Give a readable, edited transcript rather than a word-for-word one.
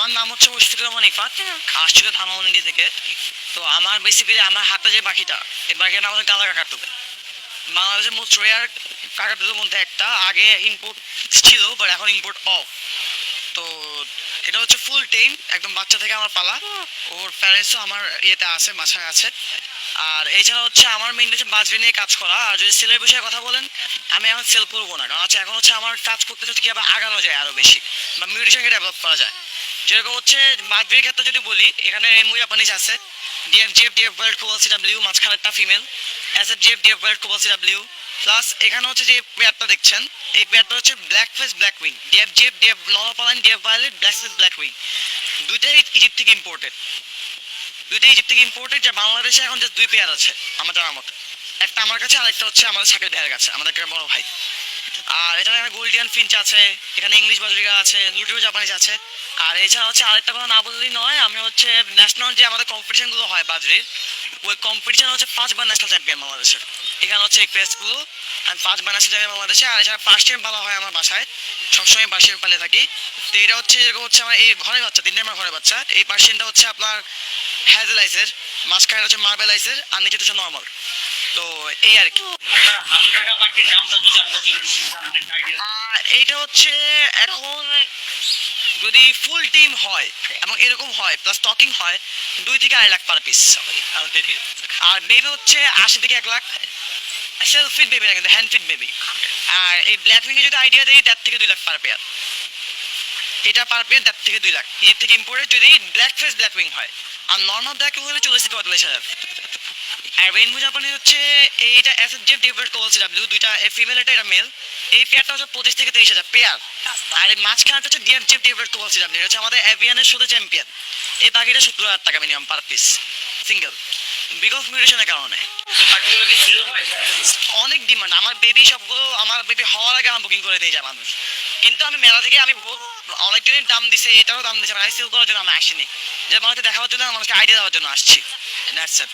আমার নাম হচ্ছে মুশফিকুর রহমান ইফাত, আসছিল ধানমন্ডি থেকে। তো আমার বেসিক্যালি আমার হাতে যে পাখিটা, এই পাখিটা আমাদের কালা কাকাতুবে। বাংলাদেশের মোস্ট রেয়ার কাকাতুদের মধ্যে একটা। আগে ইম্পোর্ট ছিল, বাট এখন ইম্পোর্ট অফ। তো এটা হচ্ছে ফুল টেম, একদম বাচ্চা থেকে আমার পালা। ওর প্যারেন্টসও আমার ইয়েতে আছে, বাসায় আছে। আর এছাড়া হচ্ছে আমার মেইন হচ্ছে বাজরি নিয়ে কাজ করা। আর যদি সেলের বিষয়ে কথা বলেন, আমি এখন সেল করবো না, কারণ হচ্ছে এখন হচ্ছে আমার কাজ করতে হচ্ছে কীভাবে আগানো যায় আরও বেশি, বা মিউটেশনকে ডেভেলপ করা যায়। যেরকম হচ্ছে বাজরির ক্ষেত্রে যদি বলি, এখানে রেনবো জাপানিজ আছে, DF DF world cobalt CW, মাঝখানেরটা female, SF DF world cobalt CW. Plus এখানে হচ্ছে যে পেয়ারটা দেখছেন, এই পেয়ারটা হচ্ছে black face black wing, DF ললাপালাইন, DF violet, black face black wing. দুইটাই ইজিপ্ট থেকে ইম্পোর্টেড, যা বাংলাদেশে এখন যে দুই পেয়ার আছে আমার জানার মতো। একটা আমার কাছে, আরেকটা হচ্ছে আমাদের সাকিব ভাইয়ের কাছে, আমাদের বড় ভাই। আর এখানে গোল্ডিয়ান ফিঞ্চ আছে, এখানে ইংলিশ বাজরিকা আছে, লুটিও জাপানিজ আছে। আর এছাড়া হচ্ছে আরেকটা কথা না বললেই নয়, আমি হচ্ছে ন্যাশনাল যে আমাদের কম্পিটিশনগুলো হয় বাজরির, ওই কম্পিটিশন হচ্ছে 5বার ন্যাশনাল চ্যাম্পিয়ন বাংলাদেশের। এখানে হচ্ছে এই প্রেসগুলো, আমি 5বার ন্যাশনাল চ্যাম্পিয়ন বাংলাদেশে। আর এছাড়া পার্সিয়ান পালা হয় আমার বাসায়, সবসময় পার্সিয়ান পালে থাকি। তো এটা হচ্ছে যেরকম হচ্ছে আমার এই ঘরের বাচ্চা, 3 নম্বর ঘরের বাচ্চা। এই পার্সিয়ানটা হচ্ছে আপনার হ্যাজেলাইসের, মাঝখানে হচ্ছে মার্বেলাইসের, আর নিচে হচ্ছে নর্মাল। তো এই আর কি। এইটা হচ্ছে এখন যদি ফুল টিম হয় এবং এরকম হয় প্লাস টকিং হয়, 2 থেকে 2.5 লাখ পার পিস। আর বেবি হচ্ছে 80 থেকে 1 লাখ। সেলফ ফিট বেবি না, কিন্তু হ্যান্ড ফিট বেবি। আর এই ব্ল্যাক উইং এ যদি আইডিয়া দেয়, 1.5 থেকে 2 লাখ পার পেয়ার। এটা পার পেয়ার 1.5 থেকে 2 লাখ। এর থেকে ইম্পোর্টেড যদি ব্ল্যাক ফেস ব্ল্যাক উইং হয়। আর নর্মাল ব্ল্যাক উইং হলে 40 থেকে 45 হাজার। আর রেইনবো জাপানি হচ্ছে এইটা এসএফজেড ডেভিড কোলস ডাব্লিউ, দুইটা ফিমেল, এটা মেল। এই পেয়ারটা হচ্ছে 25 থেকে 30 হাজার পেয়ার। আর এই মাঝখানটা হচ্ছে ডিএফজেড ডেভিড কোলস ডাব্লিউ, হচ্ছে আমাদের এভিয়ানের শুধু চ্যাম্পিয়ন। এই পাখিটা 70,000 টাকা minimum per piece, single, because মিউটেশনের কারণে। অনেক ডিমান্ড আমার বেবি, সবগুলো আমার বেবি হওয়ার আগে আমার বুকিং করে দিয়ে যায় মানুষ। কিন্তু আমি মেলা থেকে আমি অনেকজনই দাম দিছে, এটারও দাম দিছে, আমি সেল করার জন্য আমি আসিনি, যে মানুষকে দেখাবার জন্য, মানুষকে আইডিয়া দেওয়ার জন্য আসছি। That's it.